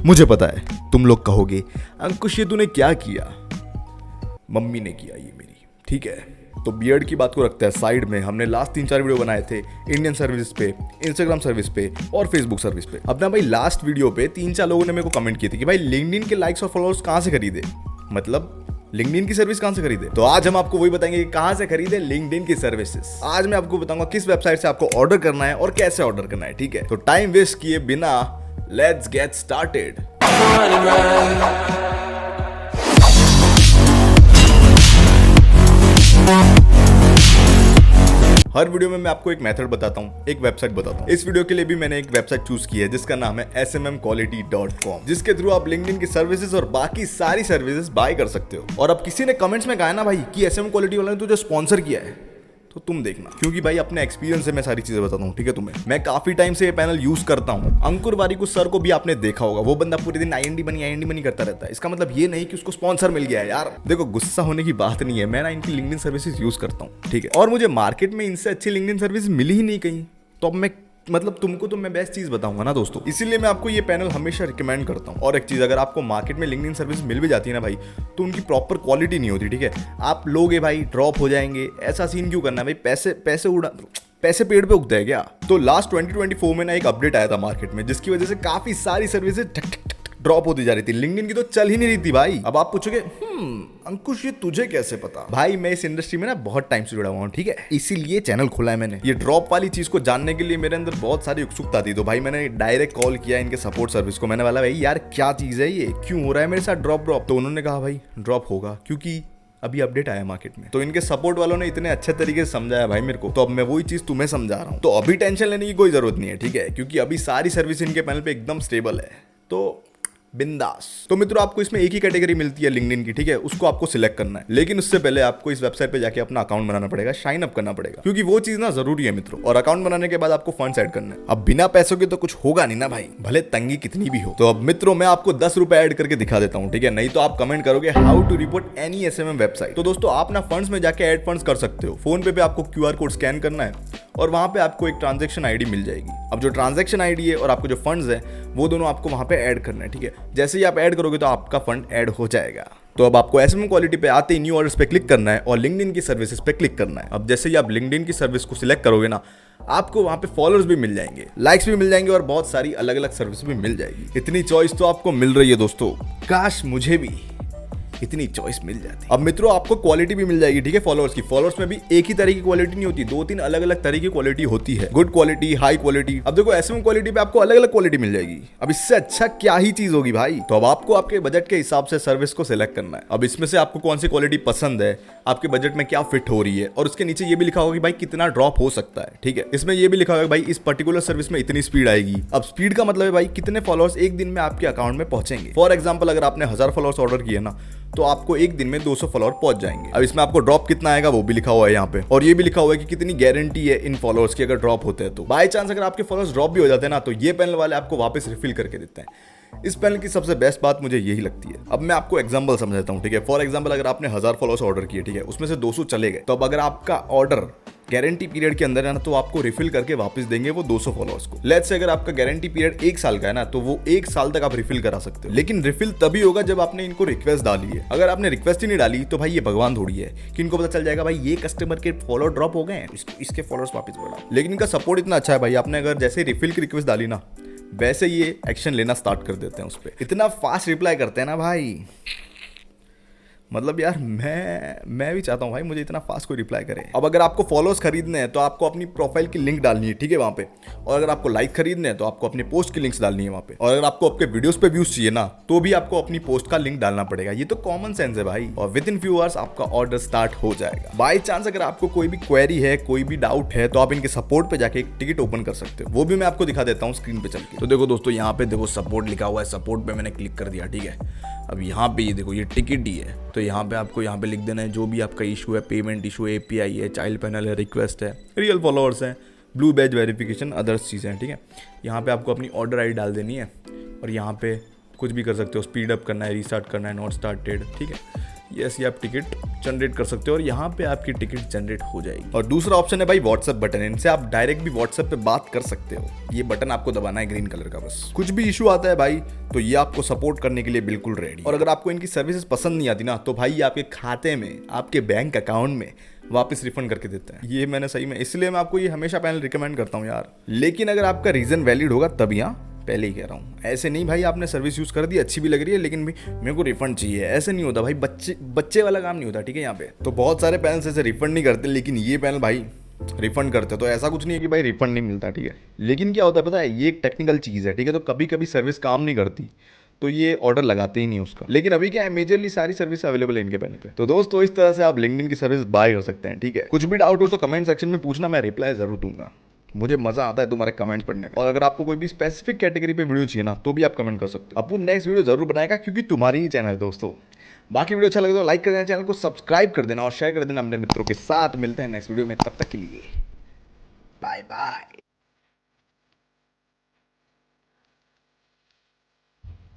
मुझे पता है तुम लोग कहोगे अंकुश ये तूने क्या किया। मम्मी ने किया ये मेरी, ठीक है। तो बियर्ड की बात को रखते हैं साइड में। हमने लास्ट 3-4 वीडियो बनाए थे इंडियन सर्विस पे, इंस्टाग्राम सर्विस पे और फेसबुक सर्विस पे। अपना भाई लास्ट वीडियो पे 3-4 लोगों ने मेरे को कमेंट किए थे कि भाई लिंक्डइन के लाइक्स और फॉलोअर्स कहाँ से खरीदे, मतलब लिंक्डइन की सर्विस कहां से खरीदे। तो आज हम आपको वही बताएंगे कि कहां से खरीदे लिंक्डइन की सर्विसेज। आज मैं आपको बताऊंगा किस वेबसाइट से आपको ऑर्डर करना है और कैसे ऑर्डर करना है, ठीक है। तो टाइम वेस्ट किए बिना let's get started. Her video में मैं आपको एक मेथड बताता हूँ, एक वेबसाइट बताता हूँ। इस वीडियो के लिए भी मैंने एक वेबसाइट चूज की है जिसका नाम है smmquality.com, जिसके थ्रू आप लिंक्डइन की सर्विसेज और बाकी सारी सर्विसेज बाय कर सकते हो। और अब किसी ने कमेंट्स में कहा ना भाई कि एसएमएम क्वालिटी वाला ने तुझे स्पॉन्सर किया है, तो तुम देखना, क्योंकि भाई अपने एक्सपीरियंस से मैं सारी चीजें बताता हूँ, ठीक है तुम्हें। मैं काफी टाइम से ये पैनल यूज करता हूँ। अंकुर वारिकू सर को भी आपने देखा होगा, वो बंदा पूरे दिन आईएनडी बनी करता रहता है। इसका मतलब ये नहीं कि उसको स्पॉन्सर मिल गया है यार। देखो गुस्सा होने की बात नहीं है, मैं ना इनकी लिंक्डइन सर्विसेज यूज करता हूँ, ठीक है। और मुझे मार्केट में इनसे अच्छी लिंक्डइन सर्विस मिली ही नहीं कहीं। तो अब मैं मतलब तुमको तो मैं बेस्ट चीज बताऊंगा ना दोस्तों, इसीलिए मैं आपको ये पैनल हमेशा रिकमेंड करता हूँ। और एक चीज, अगर आपको मार्केट में लिंक्डइन सर्विस मिल भी जाती है ना भाई, तो उनकी प्रॉपर क्वालिटी नहीं होती, ठीक है। आप लोगे भाई ड्रॉप हो जाएंगे, ऐसा सीन क्यों करना है भाई। पैसे पेड़ पे उगते हैं क्या। तो लास्ट 2024 में ना एक अपडेट आया था मार्केट में, जिसकी वजह से काफी सारी सर्विसेज ड्रॉप होती जा रही थी। लिंक्डइन की तो चल ही नहीं रही थी भाई। अब आप पूछोगे अंकुश ये तुझे कैसे पता। भाई मैं इस इंडस्ट्री में ना बहुत टाइम से जुड़ा हुआ हूँ, ठीक है। इसीलिए चैनल खोला है मैंने। ये ड्रॉप वाली चीज को जानने के लिए मेरे अंदर बहुत सारी उत्सुकता थी। तो भाई मैंने डायरेक्ट कॉल किया इनके सपोर्ट सर्विस को। मैंने बोला भाई यार क्या चीज है ये, क्यों हो रहा है मेरे साथ ड्रॉप। तो उन्होंने कहा भाई ड्रॉप होगा क्योंकि अभी अपडेट आया मार्केट में। तो इनके सपोर्ट वालों ने इतने अच्छे तरीके से समझाया भाई मेरे को, तो अब मैं वही चीज तुम्हें समझा रहा हूँ। तो अभी टेंशन लेने की कोई जरूरत नहीं है, ठीक है, क्योंकि अभी सारी सर्विस इनके पैनल पे एकदम स्टेबल है। तो बिंदास। तो मित्रों आपको इसमें एक ही कैटेगरी मिलती है लिंक्डइन की, ठीक है, उसको आपको सिलेक्ट करना है। लेकिन उससे पहले आपको इस वेबसाइट पे जाके अपना अकाउंट बनाना पड़ेगा, साइन अप करना पड़ेगा, क्योंकि वो चीज ना जरूरी है मित्रों। और अकाउंट बनाने के बाद आपको फंड्स ऐड करना है। अब बिना पैसों के तो कुछ होगा नहीं ना भाई, भले तंगी कितनी भी हो। तो अब मित्रों मैं आपको 10 रुपए ऐड करके दिखा देता हूँ, ठीक है। नहीं तो आप कमेंट करोगे how to report any SMM website. तो दोस्तों आप ना फंड्स में जाके ऐड फंड्स कर सकते हो। फोन पे आपको क्यूआर कोड स्कैन करना है और वहां पे आपको एक ट्रांजैक्शन आईडी मिल जाएगी। अब जो ट्रांजैक्शन आईडी है और आपको जो फंड्स है वो दोनों आपको वहां पे ऐड करना है, ठीक है। जैसे ही आप ऐड करोगे तो आपका फंड ऐड हो जाएगा। तो अब आपको एसएमएम क्वालिटी पे आते ही न्यू ऑर्डर्स पे क्लिक करना है और लिंक्डइन की सर्विसेज पे क्लिक करना है। अब जैसे ही आप लिंक्डइन की सर्विस को सिलेक्ट करोगे ना, आपको वहां पे फॉलोअर्स भी मिल जाएंगे, लाइक्स भी मिल जाएंगे और बहुत सारी अलग अलग सर्विस भी मिल जाएगी। इतनी चॉइस तो आपको मिल रही है दोस्तों, काश मुझे भी इतनी चॉइस मिल जाती। अब मित्रों आपको क्वालिटी भी मिल जाएगी, ठीक है, फॉलोअर्स की। फॉलोअर्स में भी एक ही तरह की क्वालिटी नहीं होती, 2-3 अलग अलग तरह की क्वालिटी होती है। Good quality, high quality. अब देखो एसएमएम क्वालिटी पे आपको अलग अलग क्वालिटी मिल जाएगी। अब इससे अच्छा क्या ही चीज होगी भाई। तो अब आपको आपके बजट के हिसाब से सर्विस को सिलेक्ट करना है। अब इसमें से आपको कौन सी क्वालिटी पसंद है, आपके बजट में क्या फिट हो रही है, और उसके नीचे ये भी लिखा होगा कि भाई कितना ड्रॉप हो सकता है, ठीक है। इसमें ये भी लिखा होगा भाई इस पर्टिकुलर सर्विस में इतनी स्पीड आएगी। अब स्पीड का मतलब है भाई कितने फॉलोअर्स एक दिन में आपके अकाउंट में पहुंचेंगे। फॉर एग्जाम्पल अगर आपने 1000 फॉलोअर्स ऑर्डर किए ना, तो आपको एक दिन में 200 फॉलोअर पहुंच जाएंगे। अब इसमें आपको ड्रॉप कितना आएगा वो भी लिखा हुआ है यहाँ पे, और ये भी लिखा हुआ है कि कितनी गारंटी है इन फॉलोअर्स की अगर ड्रॉप होते हैं तो। बाय चांस अगर आपके फॉलोअर्स ड्रॉप भी हो जाते हैं ना, तो ये पैनल वाले आपको वापस रिफिल करके देते हैं। इस पैनल की सबसे बेस्ट बात मुझे यही लगती है। अब मैं आपको एग्जांपल समझाता हूँ, ठीक है। फॉर एग्जांपल अगर आपने 1000 फॉलोअर्स ऑर्डर किए, ठीक है, उसमें से 200 चले गए, तो अब अगर आपका ऑर्डर गारंटी पीरियड के अंदर है ना, तो आपको रिफिल करके वापस देंगे वो 200 फॉलोअर्स को। लेट्स से अगर आपका गारंटी पीरियड 1 साल का है ना, तो वो 1 साल तक आप रिफिल करा सकते हो। लेकिन रिफिल तभी होगा जब आपने इनको रिक्वेस्ट डाली है। अगर आपने रिक्वेस्ट ही नहीं डाली तो भाई ये भगवान थोड़ी है कि इनको पता चल जाएगा भाई ये कस्टमर के फॉलोअर ड्रॉप हो गए हैं, इसके फॉलोअर्स वापस बढ़ाओ। लेकिन इनका सपोर्ट इतना अच्छा है भाई, आपने अगर जैसे रिफिल की रिक्वेस्ट डाली ना, वैसे ये एक्शन लेना स्टार्ट कर देते हैं उस पर। इतना फास्ट रिप्लाई करते हैं ना भाई, मतलब यार मैं भी चाहता हूँ भाई मुझे इतना फास्ट कोई रिप्लाई करे। अब अगर आपको फॉलोअर्स खरीदने हैं तो आपको अपनी प्रोफाइल की लिंक डालनी है, ठीक है, वहाँ पे। और अगर आपको लाइक खरीदने हैं तो आपको अपने पोस्ट की लिंक्स डालनी है वहाँ पे। और अगर आपको आपके वीडियोस पे व्यूज चाहिए ना, तो भी आपको अपनी पोस्ट का लिंक डालना पड़ेगा। ये तो कॉमन सेंस है भाई। और विद इन फ्यू आवर्स आपका ऑर्डर स्टार्ट हो जाएगा। बाई चांस अगर आपको कोई भी क्वेरी है, कोई भी डाउट है, तो आप इनके सपोर्ट पे जाके एक टिकट ओपन कर सकते हो। वो भी मैं आपको दिखा देता हूँ स्क्रीन पे चल के। तो देखो दोस्तों यहाँ पे देखो सपोर्ट लिखा हुआ है, सपोर्ट पे मैंने क्लिक कर दिया, ठीक है। अब यहाँ पे ये देखो ये टिकट ही है, तो यहाँ पे आपको यहाँ पे लिख देना है जो भी आपका इशू है, पेमेंट इशू, एपीआई है, चाइल्ड पैनल है, रिक्वेस्ट है, रियल फॉलोअर्स हैं, ब्लू बैज वेरिफिकेशन, अदर्स चीज़ें हैं, ठीक है। यहाँ पे आपको अपनी ऑर्डर आईडी डाल देनी है और यहाँ पे कुछ भी कर सकते हो, स्पीड अप करना है, रीस्टार्ट करना है, नॉट स्टार्टेड, ठीक है। यस, ये आप टिकट जनरेट कर सकते हो और यहाँ पे आपकी टिकट जनरेट हो जाएगी। और दूसरा ऑप्शन है भाई व्हाट्सएप बटन, इनसे आप डायरेक्ट भी व्हाट्सएप पे बात कर सकते हो। ये बटन आपको दबाना है ग्रीन कलर का, बस कुछ भी इशू आता है भाई तो ये आपको सपोर्ट करने के लिए बिल्कुल रेडी। और अगर आपको इनकी सर्विसेज पसंद नहीं आती ना तो भाई आपके खाते में, आपके बैंक अकाउंट में वापस रिफंड करके देते हैं। ये मैंने सही में, इसलिए मैं आपको ये हमेशा पहले रिकमेंड करता हूँ यार। लेकिन अगर आपका रीजन वैलिड होगा तभी, हाँ पहले ही कह रहा हूँ, ऐसे नहीं भाई आपने सर्विस यूज कर दी, अच्छी भी लग रही है लेकिन भी मेरे को रिफंड चाहिए, ऐसे नहीं होता भाई। बच्चे वाला काम नहीं होता, ठीक है। यहाँ पे तो बहुत सारे पैनल्स ऐसे रिफंड नहीं करते, लेकिन ये पैनल भाई रिफंड करते। तो ऐसा कुछ नहीं है कि भाई रिफंड नहीं मिलता, ठीक है। लेकिन क्या होता है पता है, ये एक टेक्निकल चीज़ है, ठीक है। तो कभी कभी सर्विस काम नहीं करती तो ये ऑर्डर लगाते ही नहीं उसका। लेकिन अभी क्या है, मेजरली सारी सर्विस अवेलेबल है इनके पैनल पे। तो दोस्तों इस तरह से आप लिंक्डइन की सर्विस बाय कर सकते हैं, ठीक है। कुछ भी डाउट हो तो कमेंट सेक्शन में पूछना, मैं रिप्लाई जरूर दूंगा। मुझे मजा आता है तुम्हारे कमेंट पढ़ने में। और अगर आपको कोई भी स्पेसिफिक कैटेगरी पे वीडियो चाहिए ना तो भी आप कमेंट कर सकते हो। अपन नेक्स्ट वीडियो जरूर बनाएगा क्योंकि तुम्हारी ही चैनल है दोस्तों। बाकी वीडियो अच्छा लगे तो लाइक कर देना, चैनल को सब्सक्राइब कर देना और शेयर कर देना अपने मित्रों के साथ। मिलते हैं नेक्स्ट वीडियो में, तब तक के लिए बाय बाय।